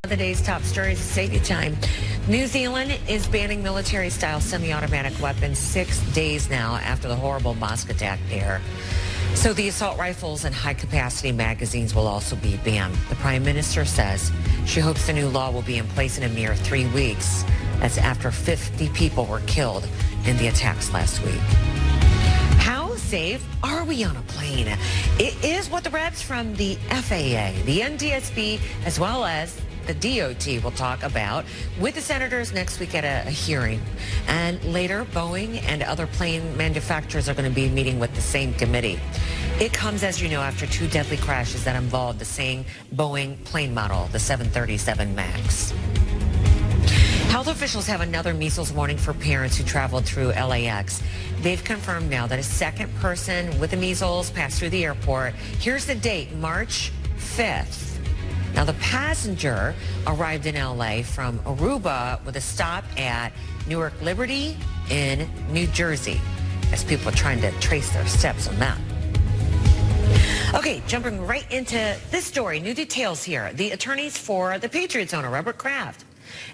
The day's top stories to save you time. New Zealand is banning military-style semi-automatic weapons 6 days now after the horrible mosque attack there. So the assault rifles and high-capacity magazines will also be banned. The Prime Minister says she hopes the new law will be in place in a mere 3 weeks. That's after 50 people were killed in the attacks last week. How safe are we on a plane? It is what the reps from the FAA, the NTSB, as well as the DOT will talk about with the senators next week at a hearing. And later, Boeing and other plane manufacturers are going to be meeting with the same committee. It comes, as you know, after 2 deadly crashes that involved the same Boeing plane model, the 737 MAX. Health officials have another measles warning for parents who traveled through LAX. They've confirmed now that a second person with the measles passed through the airport. Here's the date, March 5th. Now, the passenger arrived in LA from Aruba with a stop at Newark Liberty in New Jersey, as people are trying to trace their steps on that. Okay, jumping right into this story, new details here. The attorneys for the Patriots owner, Robert Kraft,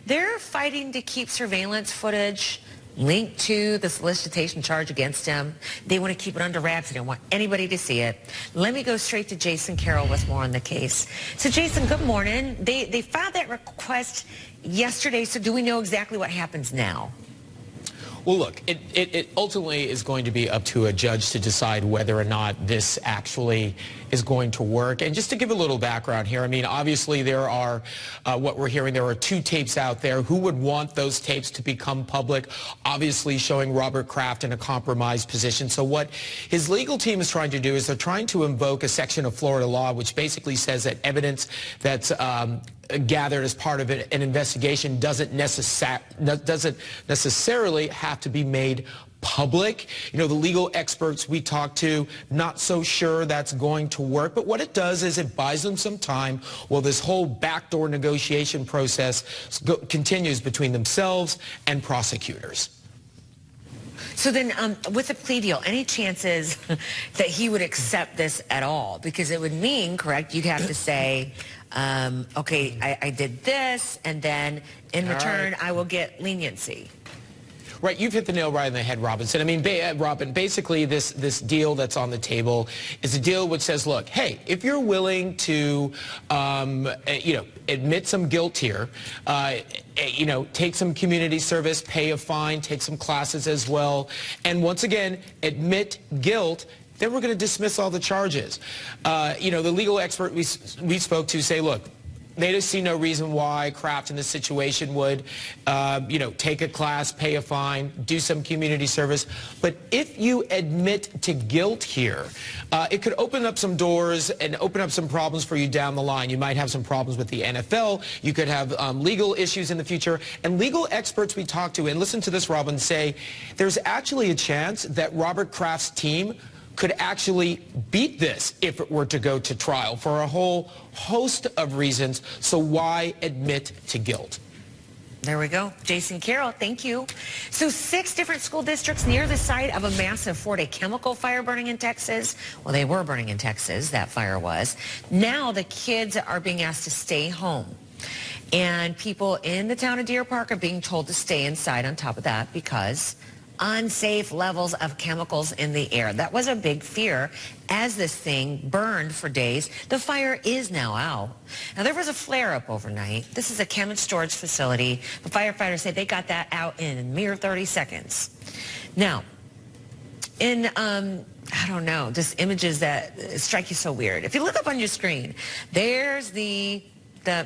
they're fighting to keep surveillance footage linked to the solicitation charge against him. They want to keep it under wraps. They don't want anybody to see it. Let me go straight to Jason Carroll with more on the case. So, Jason, good morning. They filed that request yesterday, so do we know exactly what happens now? Well, look, it ultimately is going to be up to a judge to decide whether or not this actually is going to work. And just to give a little background here, I mean, obviously there are, what we're hearing, there are 2 tapes out there. Who would want those tapes to become public? Obviously showing Robert Kraft in a compromised position. So what his legal team is trying to do is they're trying to invoke a section of Florida law which basically says that evidence that's gathered as part of an investigation doesn't necessarily have to be made public. You know, the legal experts we talked to, not so sure that's going to work. But what it does is it buys them some time while this whole backdoor negotiation process continues between themselves and prosecutors. So then, with the plea deal, any chances that he would accept this at all? Because it would mean, correct, you'd have to say, okay, I did this, and then in return, I will get leniency. Right, you've hit the nail right on the head, Robinson. I mean, Robin, basically this deal that's on the table is a deal which says, look, hey, if you're willing to, admit some guilt here, take some community service, pay a fine, take some classes as well, and once again, admit guilt, then we're going to dismiss all the charges. The legal expert we spoke to say, look, they just see no reason why Kraft in this situation would, take a class, pay a fine, do some community service. But if you admit to guilt here, it could open up some doors and open up some problems for you down the line. You might have some problems with the NFL. You could have legal issues in the future. And legal experts we talked to, and listen to this, Robin, say there's actually a chance that Robert Kraft's team could actually beat this if it were to go to trial for a whole host of reasons. So why admit to guilt? There we go. Jason Carroll, thank you. So 6 different school districts near the site of a massive 4-day chemical fire burning in Texas. Well, they were burning in Texas, that fire was. Now the kids are being asked to stay home. And people in the town of Deer Park are being told to stay inside on top of that because unsafe levels of chemicals in the air. That was a big fear as this thing burned for days. The fire is now out. Now, there was a flare-up overnight. This is a chemical storage facility. The firefighters say they got that out in a mere 30 seconds. Now, in, I don't know, just images that strike you so weird. If you look up on your screen, there's the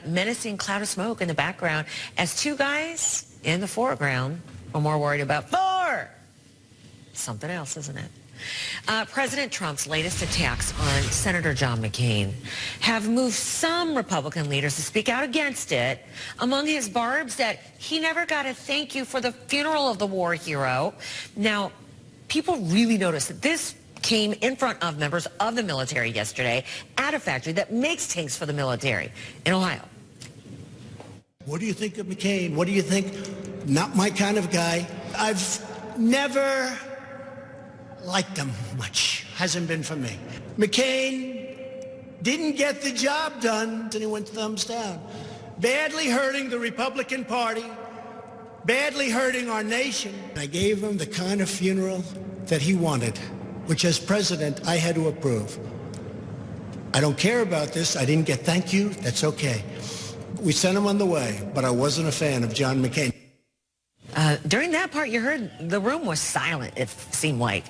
menacing cloud of smoke in the background as 2 guys in the foreground are more worried about something else, isn't it? President Trump's latest attacks on Senator John McCain have moved some Republican leaders to speak out against it. Among his barbs, that he never got a thank you for the funeral of the war hero. Now, people really noticed that this came in front of members of the military yesterday at a factory that makes tanks for the military in Ohio. What do you think of McCain? What do you think? Not my kind of guy. I've never liked him much. Hasn't been for me. McCain didn't get the job done, then he went thumbs down. badly hurting the Republican Party, badly hurting our nation. I gave him the kind of funeral that he wanted, which as president I had to approve. I don't care about this. I didn't get thank you. That's okay. We sent him on the way, but I wasn't a fan of John McCain. During that part, you heard the room was silent, it seemed like.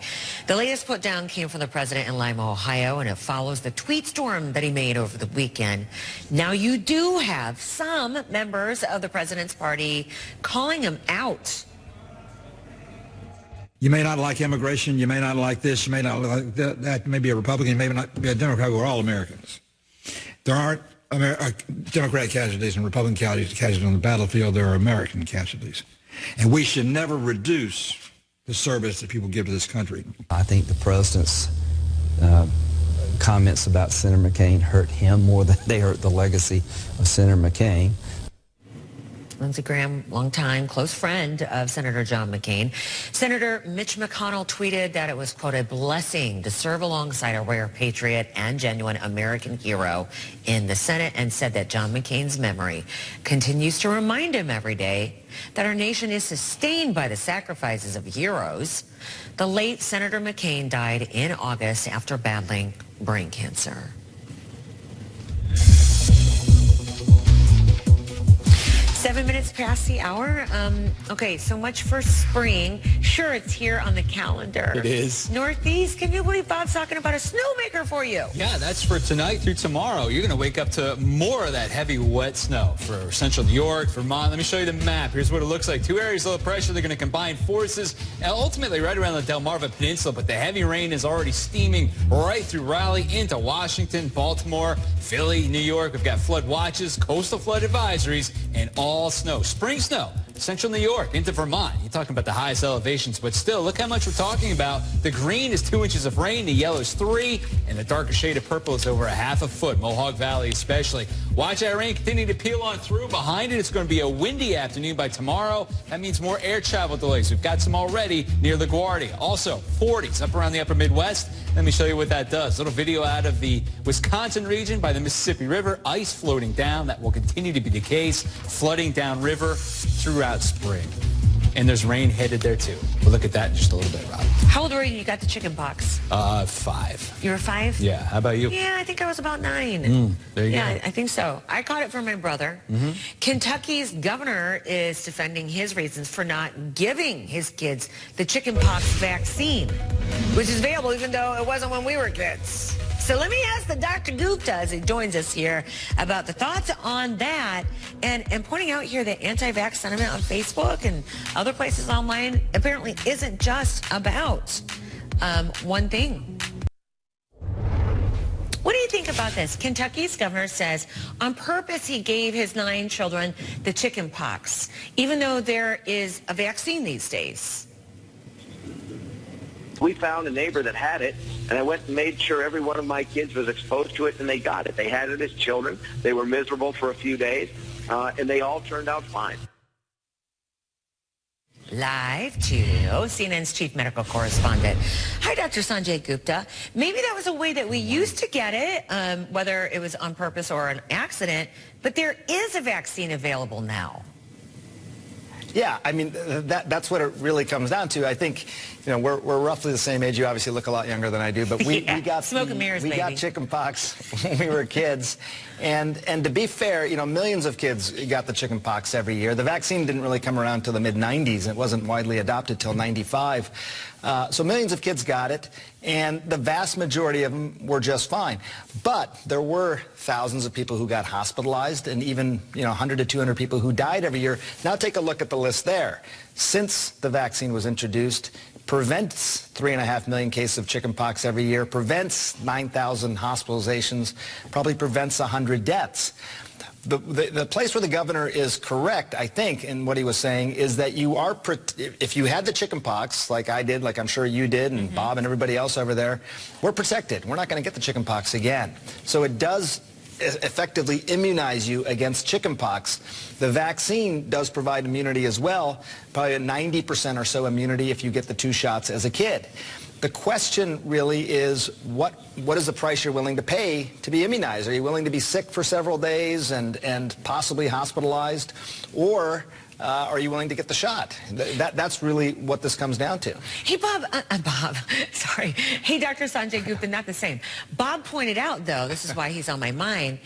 The latest put down came from the president in Lima, Ohio, and it follows the tweet storm that he made over the weekend. Now, you do have some members of the president's party calling him out. You may not like immigration, you may not like this, you may not like that, you may be a Republican, you may not be a Democrat, we're all Americans. There aren't Democratic casualties and Republican casualties on the battlefield, there are American casualties. And we should never reduce the service that people give to this country. I think the president's comments about Senator McCain hurt him more than they hurt the legacy of Senator McCain. Lindsey Graham, longtime close friend of Senator John McCain. Senator Mitch McConnell tweeted that it was, quote, a blessing to serve alongside a rare patriot and genuine American hero in the Senate, and said that John McCain's memory continues to remind him every day that our nation is sustained by the sacrifices of heroes. The late Senator McCain died in August after battling brain cancer. 7 minutes past the hour. Okay, so much for spring. Sure, it's here on the calendar. It is. Northeast, can you believe Bob's talking about a snowmaker for you? Yeah, that's for tonight through tomorrow. You're going to wake up to more of that heavy, wet snow for central New York, Vermont. Let me show you the map. Here's what it looks like. Two areas of low pressure. They're going to combine forces, and ultimately right around the Delmarva Peninsula, but the heavy rain is already steaming right through Raleigh into Washington, Baltimore, Philly, New York. We've got flood watches, coastal flood advisories, and all snow. Spring snow. Central New York into Vermont. You're talking about the highest elevations, but still, look how much we're talking about. The green is 2 inches of rain, the yellow is 3, and the darker shade of purple is over a half a foot. Mohawk Valley especially. Watch that rain continue to peel on through. Behind it, it's going to be a windy afternoon by tomorrow. That means more air travel delays. We've got some already near LaGuardia. Also, 40s up around the upper Midwest. Let me show you what that does. A little video out of the Wisconsin region by the Mississippi River. Ice floating down. That will continue to be the case. Flooding downriver throughout spring. And there's rain headed there, too. We'll look at that in just a little bit, Rob. How old were you? You got the chicken pox? 5. You were 5? Yeah. How about you? Yeah, I think I was about 9. There you go. Yeah, I think so. I caught it from my brother. Kentucky's governor is defending his reasons for not giving his kids the chickenpox vaccine, which is available even though it wasn't when we were kids. So let me ask the Dr. Gupta as he joins us here about the thoughts on that, and pointing out here that anti-vax sentiment on Facebook and other places online apparently isn't just about one thing. What do you think about this? Kentucky's governor says on purpose he gave his 9 children the chicken pox, even though there is a vaccine these days. We found a neighbor that had it, and I went and made sure every one of my kids was exposed to it, and they got it. They had it as children. They were miserable for a few days, and they all turned out fine. Live to CNN's chief medical correspondent. Hi, Dr. Sanjay Gupta. Maybe that was a way that we used to get it, whether it was on purpose or an accident, but there is a vaccine available now. Yeah, I mean, that's what it really comes down to. I think, you know, we're roughly the same age. You obviously look a lot younger than I do, but we got smoke and mirrors, we got chickenpox when we were kids. And to be fair, you know, millions of kids got the chickenpox every year. The vaccine didn't really come around till the mid-90s. It wasn't widely adopted till 95. So millions of kids got it, and the vast majority of them were just fine. But there were thousands of people who got hospitalized, and even, you know, 100 to 200 people who died every year. Now take a look at the list there. Since the vaccine was introduced, prevents 3.5 million cases of chickenpox every year, prevents 9,000 hospitalizations, probably prevents 100 deaths. The place where the governor is correct, I think, in what he was saying, is that you are, if you had the chickenpox, like I did, like I'm sure you did, and Bob and everybody else over there, we're protected. We're not going to get the chickenpox again. So it does effectively immunize you against chickenpox. The vaccine does provide immunity as well, probably a 90% or so immunity if you get the 2 shots as a kid. The question really is, what is the price you're willing to pay to be immunized? Are you willing to be sick for several days and possibly hospitalized? Or are you willing to get the shot? That's really what this comes down to. Hey, Bob, sorry. Hey, Dr. Sanjay Gupta, not the same. Bob pointed out, though, this is why he's on my mind,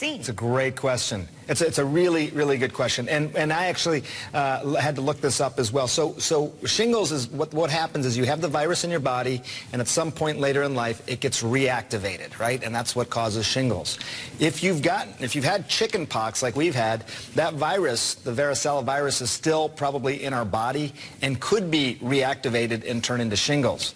It's a great question. It's a really, really good question. And I actually had to look this up as well. So shingles is what happens is you have the virus in your body, and at some point later in life, it gets reactivated, right? And that's what causes shingles. If you've had chicken pox like we've had, that virus, the varicella virus, is still probably in our body and could be reactivated and turn into shingles.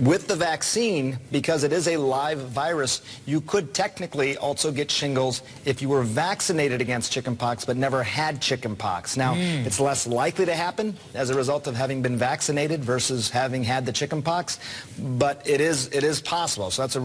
With the vaccine, because it is a live virus, you could technically also get shingles if you were vaccinated against chickenpox but never had chickenpox. Now, it's less likely to happen as a result of having been vaccinated versus having had the chickenpox, but it is possible. So it's a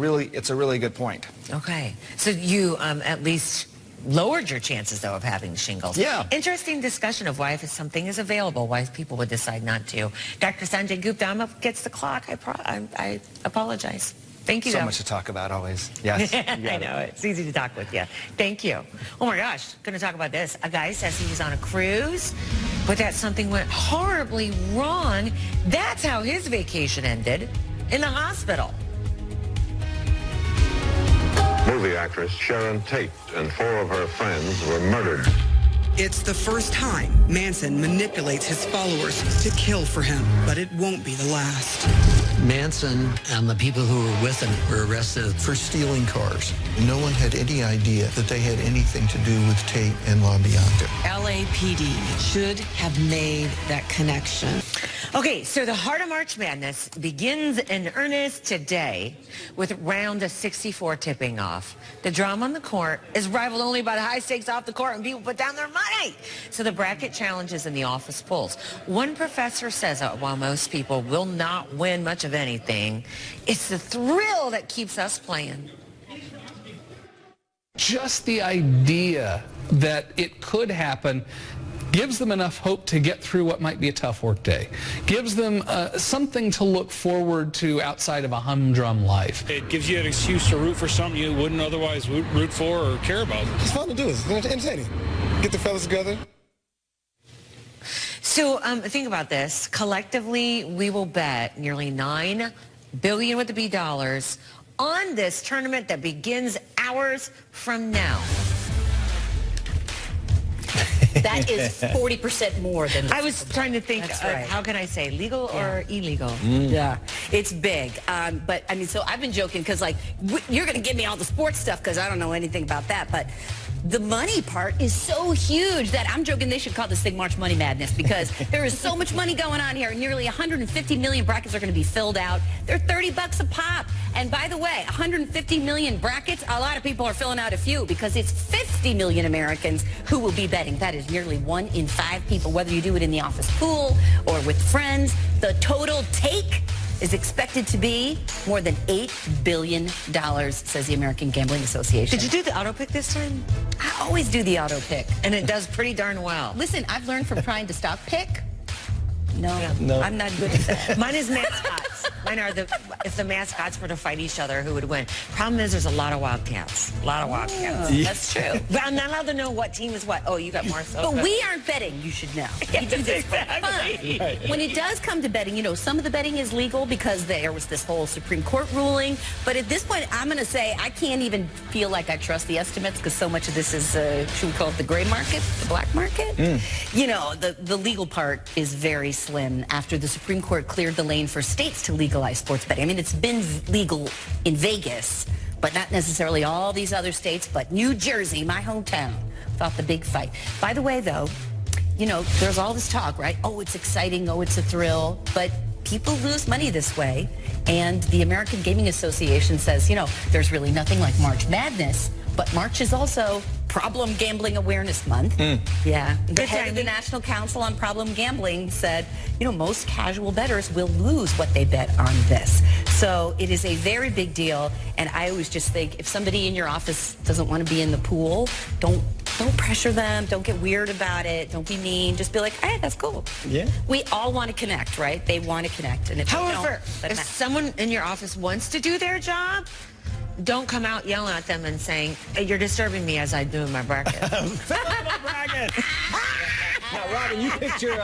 really good point. Okay. So you at least lowered your chances, though, of having shingles. Yeah. Interesting discussion of why, if something is available, why people would decide not to. Dr. Sanjay Gupta, I'm up against the clock. I apologize. Thank you, So though. much to talk about always. Yes. I know. It's easy to talk with you. Thank you. Oh, my gosh. Going to talk about this. A guy says he was on a cruise, but that something went horribly wrong. That's how his vacation ended, in the hospital. Movie actress Sharon Tate and 4 of her friends were murdered. It's the first time Manson manipulates his followers to kill for him, but it won't be the last. Manson and the people who were with him were arrested for stealing cars. No one had any idea that they had anything to do with Tate and LaBianca. LAPD should have made that connection. Okay, so the Heart of March Madness begins in earnest today with round 64 tipping off. The drama on the court is rivaled only by the high stakes off the court and people put down their money. So the bracket challenges in the office pools. One professor says that while most people will not win much of anything, it's the thrill that keeps us playing. Just the idea that it could happen gives them enough hope to get through what might be a tough work day. Gives them something to look forward to outside of a humdrum life. It gives you an excuse to root for something you wouldn't otherwise root for or care about. It's fun to do. It's entertaining. Get the fellas together. So think about this. Collectively, we will bet nearly $9 billion with the B dollars on this tournament that begins hours from now. That is 40% more than... I was trying to think, right. How can I say, legal or illegal? Yeah, it's big. But, I mean, so I've been joking because, like, you're going to give me all the sports stuff because I don't know anything about that. But the money part is so huge that I'm joking they should call this thing March Money Madness because there is so much money going on here. Nearly 150 million brackets are going to be filled out. They're $30 a pop. And by the way, 150 million brackets, a lot of people are filling out a few because it's 50 million Americans who will be betting. That is nearly 1 in 5 people, whether you do it in the office pool or with friends. The total take is expected to be more than $8 billion, says the American Gambling Association. Did you do the auto pick this time? I always do the auto pick. And it does pretty darn well. Listen, I've learned from trying to stock pick. No, I'm not good at that. Mine is mascots. Mine are if the mascots were to fight each other, who would win? Problem is, there's a lot of Wildcats. A lot of Wildcats. Yeah. That's true. But I'm not allowed to know what team is what. Oh, you got Marcel. But we aren't betting, you should know. We do this for fun. Right. When it does come to betting, you know, some of the betting is legal because there was this whole Supreme Court ruling. But at this point, I'm going to say I can't even feel like I trust the estimates because so much of this is, should we call it the gray market, the black market? You know, the legal part is very slim after the Supreme Court cleared the lane for states to legalize sports betting. I mean, it's been legal in Vegas, but not necessarily all these other states, but New Jersey, my hometown, fought the big fight. By the way, though, you know, there's all this talk, right? Oh, it's exciting. Oh, it's a thrill. But people lose money this way. And the American Gaming Association says, you know, there's really nothing like March Madness. But March is also Problem Gambling Awareness Month. Yeah. The head of the National Council on Problem Gambling said, you know, most casual bettors will lose what they bet on this. So it is a very big deal, and I always just think if somebody in your office doesn't want to be in the pool, don't pressure them. Don't get weird about it. Don't be mean. Just be like, hey, that's cool. Yeah. We all want to connect, right? They want to connect. And if However, they don't, if someone in your office wants to do their job, don't come out yelling at them and saying, hey, you're disturbing me as I do my bracket. Now, Robin, you picked your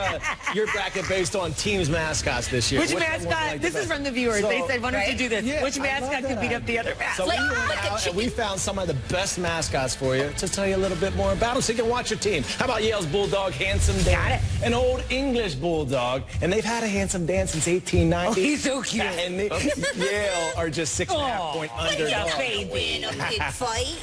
bracket based on teams' mascots this year. Which mascot? This is from the viewers. They said, why don't you do this? Yeah, Which mascot could beat up the other mascot? So we went out and we found some of the best mascots for you to tell you a little bit more about them so you can watch your team. How about Yale's Bulldog, Handsome Dan? An old English Bulldog, and they've had a Handsome Dan since 1890. Oh, he's so cute. And Yale are just 6.5-point underdogs. Win a big fight.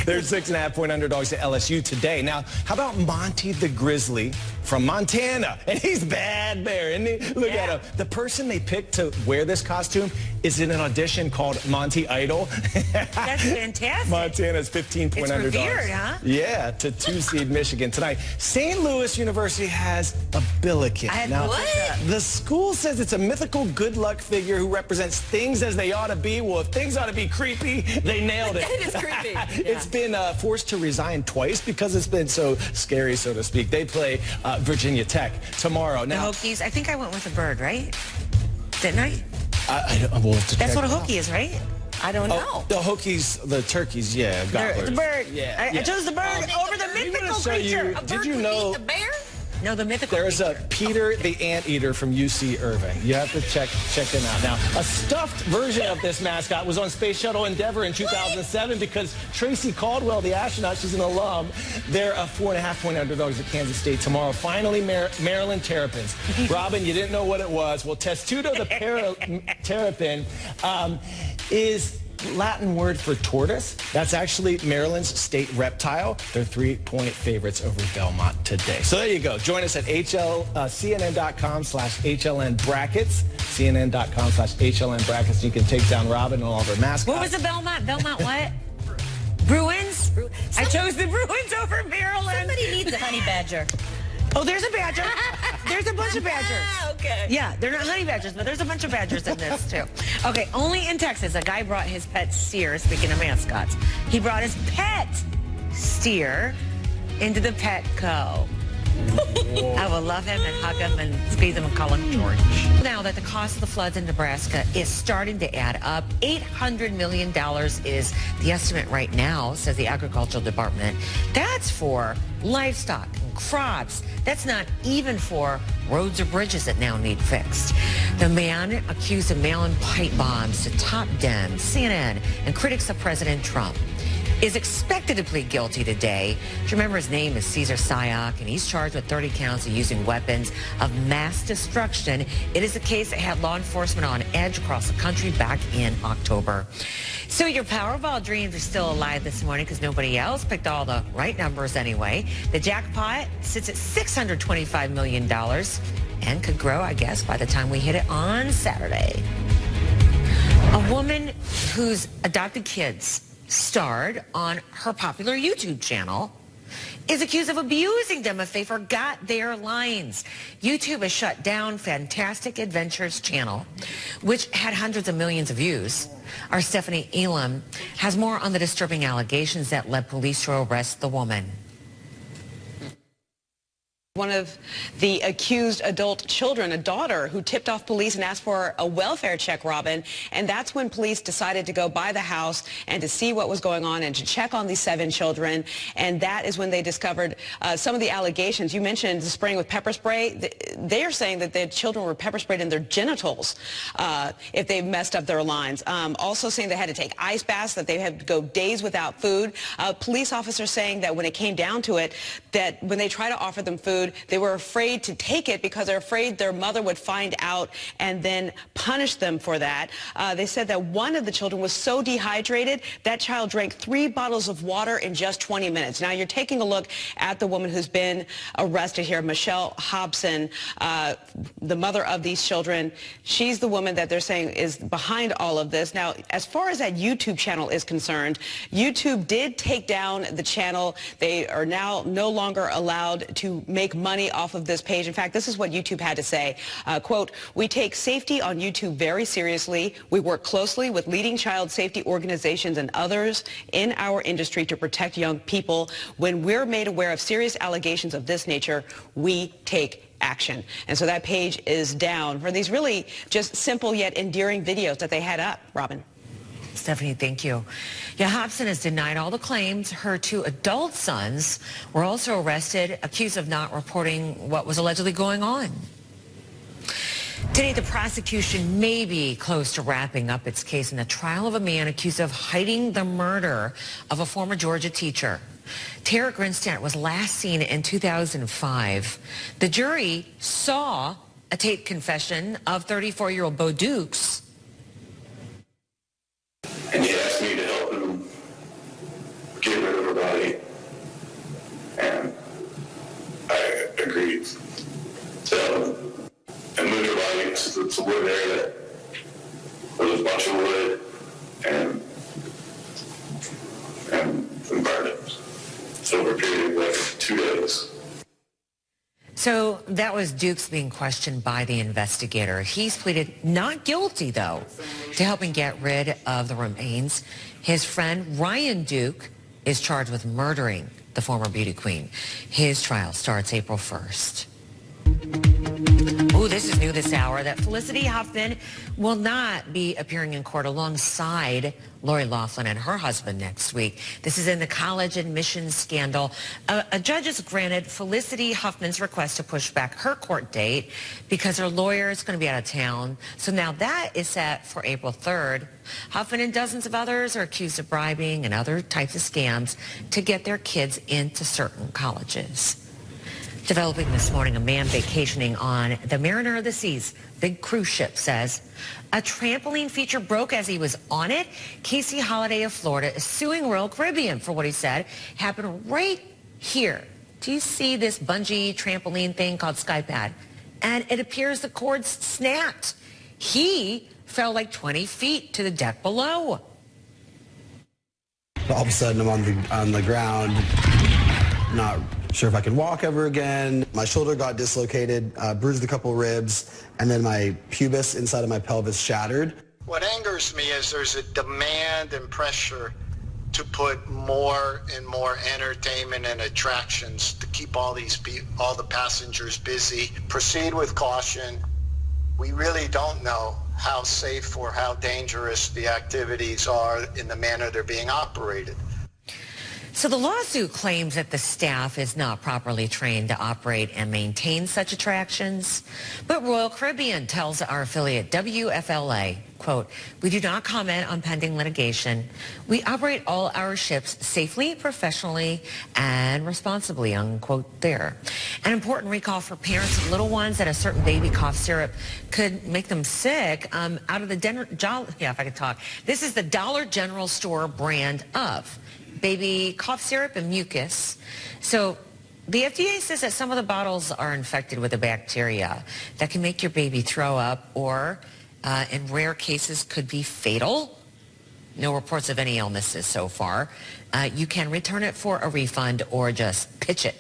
They're 6.5-point underdogs to LSU today. Now, how about Monty the Grizzly from Montana? And he's bad bear, isn't he? Look at him. The person they picked to wear this costume is in an audition called Monty Idol. That's fantastic. Montana's 15-point underdogs. It's revered, huh? Yeah, to 2-seed Michigan tonight. St. Louis University has a billiken. Now, the school says it's a mythical good luck figure who represents things as they ought to be. Well, if things ought to be creepy, they nailed it. It is creepy. It's been forced to resign twice because it's been so scary, so to speak. They play Virginia Tech tomorrow. Now, the Hokies, I think I went with a bird, right? Didn't I? We'll have to That's check. what a Hokie is, right? I don't know. The Hokies, the turkeys, yeah. The bird. Yeah. I chose the bird over the mythical creature. Did you know? The bear? No, the mythical There's creature. a Peter the Anteater from UC Irving. You have to check him out. Now, a stuffed version of this mascot was on Space Shuttle Endeavour in 2007 because Tracy Caldwell, the astronaut, she's an alum. They're a 4.5-point underdogs at Kansas State tomorrow. Finally, Maryland Terrapins. Robin, you didn't know what it was. Well, Testudo the Terrapin is Latin word for tortoise. That's actually Maryland's state reptile. They're 3-point favorites over Belmont today. So there you go. Join us at CNN.com/HLN brackets. CNN.com/HLN brackets. You can take down Robin and all of her mascots. What was the Belmont? Belmont what? Bruins? I chose the Bruins over Maryland. Somebody needs a honey badger. Oh, there's a badger. There's a bunch of badgers. Okay. Yeah, they're not honey badgers, but there's a bunch of badgers in this, too. Okay, only in Texas, a guy brought his pet steer, speaking of mascots, he brought his pet steer into the Petco. I will love him and hug him and squeeze him and call him George. Now that the cost of the floods in Nebraska is starting to add up, $800 million is the estimate right now, says the Agricultural Department. That's for livestock and crops. That's not even for roads or bridges that now need fixed. The man accused of mailing pipe bombs to top Dems, CNN, and critics of President Trump is expected to plead guilty today. Do you remember his name is Cesar Sayoc, and he's charged with 30 counts of using weapons of mass destruction. It is a case that had law enforcement on edge across the country back in October. So your Powerball dreams are still alive this morning because nobody else picked all the right numbers anyway. The jackpot sits at $625 million and could grow, I guess, by the time we hit it on Saturday. A woman whose adopted kids starred on her popular YouTube channel is accused of abusing them if they forgot their lines. YouTube has shut down Fantastic Adventures channel, which had hundreds of millions of views. Our Stephanie Elam has more on the disturbing allegations that led police to arrest the woman. One of the accused adult children, a daughter, who tipped off police and asked for a welfare check, Robin. And that's when police decided to go by the house and to see what was going on and to check on these 7 children. And that is when they discovered some of the allegations. You mentioned spraying with pepper spray. They are saying that the children were pepper sprayed in their genitals if they messed up their lines. Also saying they had to take ice baths, that they had to go days without food. Police officers saying that when it came down to it, that when they try to offer them food, they were afraid to take it because they're afraid their mother would find out and then punish them for that. They said that one of the children was so dehydrated, that child drank 3 bottles of water in just 20 minutes. Now you're taking a look at the woman who's been arrested here, Michelle Hobson, the mother of these children. She's the woman that they're saying is behind all of this. Now, as far as that YouTube channel is concerned, YouTube did take down the channel. They are now no longer allowed to make make money off of this page. In fact, this is what YouTube had to say. Quote, "We take safety on YouTube very seriously. We work closely with leading child safety organizations and others in our industry to protect young people. When we're made aware of serious allegations of this nature, we take action." And so that page is down for these really just simple yet endearing videos that they had up. Robin. Stephanie, thank you. Yeah, Hobson has denied all the claims. Her 2 adult sons were also arrested, accused of not reporting what was allegedly going on. Today, the prosecution may be close to wrapping up its case in the trial of a man accused of hiding the murder of a former Georgia teacher. Tara Grinstead was last seen in 2005. The jury saw a taped confession of 34-year-old Bo Dukes. And he asked me to help him get rid of her body. And I agreed to help him and move her body. It's a wood area where there's a bunch of wood and burn it. So over a period of like 2 days. So that was Dukes being questioned by the investigator. He's pleaded not guilty, though, to helping get rid of the remains. His friend Ryan Duke is charged with murdering the former beauty queen. His trial starts April 1st. Oh, this is new this hour, that Felicity Huffman will not be appearing in court alongside Lori Loughlin and her husband next week. This is in the college admissions scandal. A judge has granted Felicity Huffman's request to push back her court date because her lawyer is going to be out of town. So now that is set for April 3rd. Huffman and dozens of others are accused of bribing and other types of scams to get their kids into certain colleges. Developing this morning, a man vacationing on the Mariner of the Seas, big cruise ship, says a trampoline feature broke as he was on it. Casey Holiday of Florida is suing Royal Caribbean for what he said happened right here. Do you see this bungee trampoline thing called Skypad? And it appears the cord snapped. He fell like 20 feet to the deck below. All of a sudden, I'm on the ground, not sure if I can walk ever again. My shoulder got dislocated, bruised a couple ribs, and then my pubis inside of my pelvis shattered. What angers me is there's a demand and pressure to put more and more entertainment and attractions to keep all the passengers busy. Proceed with caution. We really don't know how safe or how dangerous the activities are in the manner they're being operated. So the lawsuit claims that the staff is not properly trained to operate and maintain such attractions. But Royal Caribbean tells our affiliate WFLA, quote, "We do not comment on pending litigation. We operate all our ships safely, professionally, and responsibly," unquote there. An important recall for parents of little ones that a certain baby cough syrup could make them sick out of the This is the Dollar General store brand of baby cough syrup and mucus. So the FDA says that some of the bottles are infected with a bacteria that can make your baby throw up or in rare cases could be fatal. No reports of any illnesses so far. You can return it for a refund or just pitch it.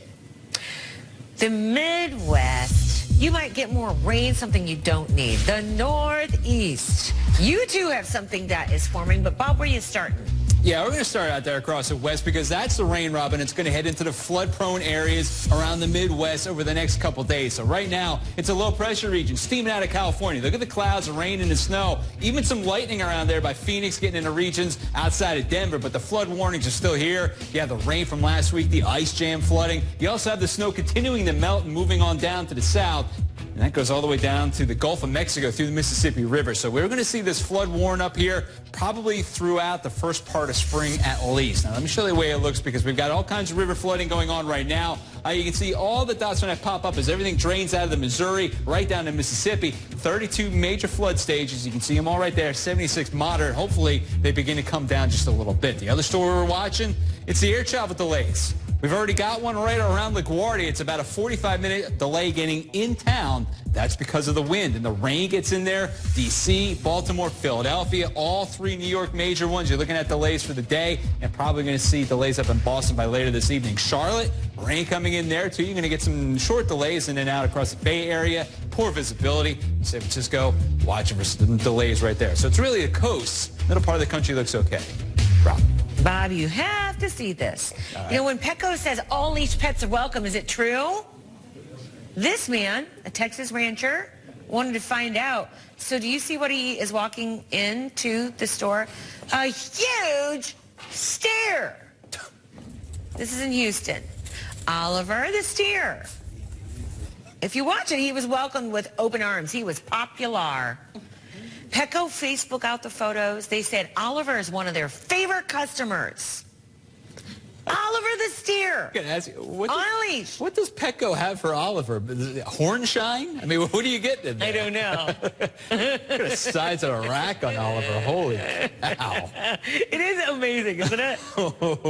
The Midwest, you might get more rain, something you don't need. The Northeast, you too have something that is forming, but Bob, where are you starting? Yeah, we're going to start out there across the west because that's the rain, Robin. It's going to head into the flood-prone areas around the Midwest over the next couple days. So right now, it's a low-pressure region steaming out of California. Look at the clouds, the rain, and the snow. Even some lightning around there by Phoenix, getting into regions outside of Denver. But the flood warnings are still here. You have the rain from last week, the ice jam flooding. You also have the snow continuing to melt and moving on down to the south. And that goes all the way down to the Gulf of Mexico through the Mississippi River. So we're going to see this flood warning up here probably throughout the first part of spring at least. Now, let me show you the way it looks because we've got all kinds of river flooding going on right now. You can see all the dots when I pop up as everything drains out of the Missouri right down to Mississippi. 32 major flood stages. You can see them all right there. 76 moderate. Hopefully, they begin to come down just a little bit. The other story we're watching, it's the air travel delays. We've already got one right around LaGuardia. It's about a 45-minute delay getting in town. That's because of the wind, and the rain gets in there. D.C., Baltimore, Philadelphia, all 3 New York major ones. You're looking at delays for the day, and probably going to see delays up in Boston by later this evening. Charlotte, rain coming in there, too. You're going to get some short delays in and out across the Bay Area. Poor visibility. San Francisco, watching for some delays right there. So it's really the coast. Middle part of the country looks okay. Rob. Bob, you have to see this. Right. You know, when Petco says all leash pets are welcome, is it true? This man, a Texas rancher, wanted to find out. So do you see what he is walking into the store? A huge steer. This is in Houston. Oliver the steer. If you watch it, he was welcomed with open arms. He was popular. Petco Facebook out the photos. They said Oliver is one of their favorite customers. Oliver the steer. I'm gonna ask you, what does Petco have for Oliver? Horn shine? I mean, what are you getting in there? I don't know. Look at the size of a rack on Oliver. Holy cow. It is amazing, isn't it?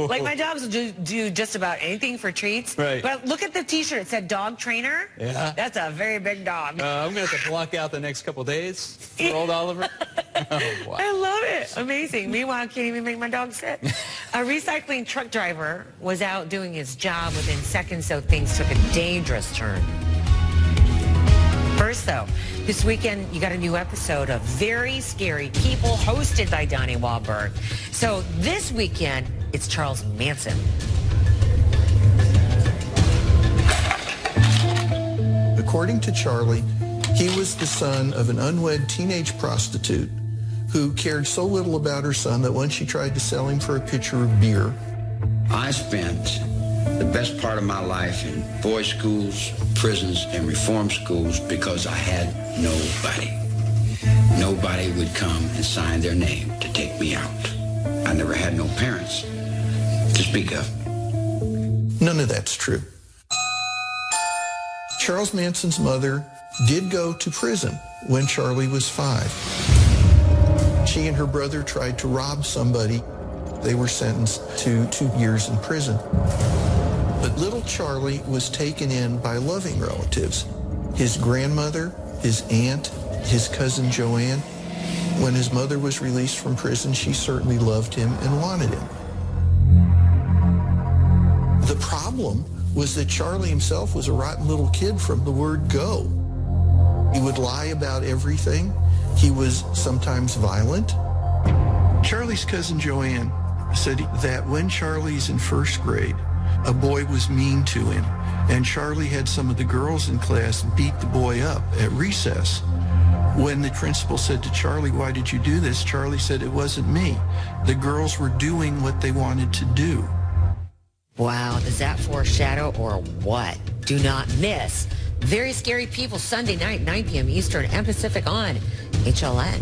Like, my dogs will do just about anything for treats. Right. But look at the T-shirt. It said dog trainer. Yeah. That's a very big dog. I'm going to have to block out the next couple days for old Oliver. Oh, wow. I love it. Amazing. Meanwhile, I can't even make my dog sit. A recycling truck driver was out doing his job within seconds, so things took a dangerous turn. First, though, this weekend you got a new episode of Very Scary People hosted by Donnie Wahlberg. So this weekend, it's Charles Manson. According to Charlie, he was the son of an unwed teenage prostitute who cared so little about her son that once she tried to sell him for a pitcher of beer. I spent the best part of my life in boys' schools, prisons, and reform schools because I had nobody. Nobody would come and sign their name to take me out. I never had no parents to speak of. None of that's true. Charles Manson's mother did go to prison when Charlie was 5. She and her brother tried to rob somebody. They were sentenced to 2 years in prison. But little Charlie was taken in by loving relatives. His grandmother, his aunt, his cousin Joanne. When his mother was released from prison, she certainly loved him and wanted him. The problem was that Charlie himself was a rotten little kid from the word go. He would lie about everything. He was sometimes violent. Charlie's cousin Joanne said that when Charlie's in first grade, a boy was mean to him, and Charlie had some of the girls in class beat the boy up at recess. When the principal said to Charlie, "Why did you do this?" Charlie said, "It wasn't me. The girls were doing what they wanted to do." Wow, does that foreshadow or what? Do not miss Very Scary People Sunday night, 9 p.m. Eastern and Pacific on HLN.